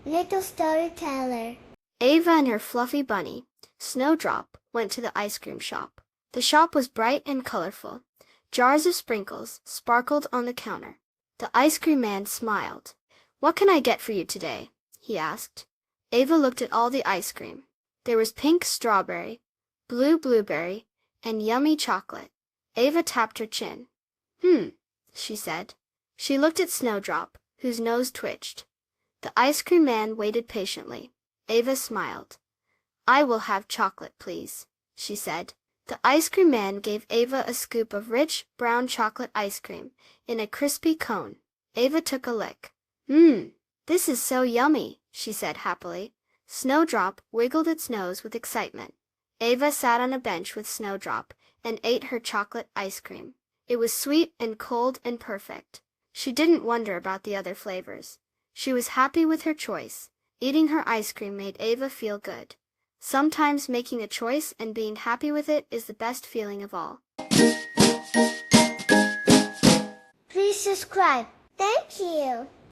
Little storyteller. Ava and her fluffy bunny, Snowdrop, went to the ice cream shop. The shop was bright and colorful. Jars of sprinkles sparkled on the counter. The ice cream man smiled. "What can I get for you today?" he asked. Ava looked at all the ice cream. There was pink strawberry, blue blueberry, and yummy chocolate. Ava tapped her chin. She said. She looked at Snowdrop, whose nose twitched. The ice cream man waited patiently. Ava smiled. "I will have chocolate, please," she said. The ice cream man gave Ava a scoop of rich, brown chocolate ice cream in a crispy cone. Ava took a lick. This is so yummy," she said happily. Snowdrop wiggled its nose with excitement. Ava sat on a bench with Snowdrop and ate her chocolate ice cream. It was sweet and cold and perfect. She didn't wonder about the other flavors. She was happy with her choice. Eating her ice cream made Ava feel good. Sometimes making a choice and being happy with it is the best feeling of all. Please subscribe. Thank you.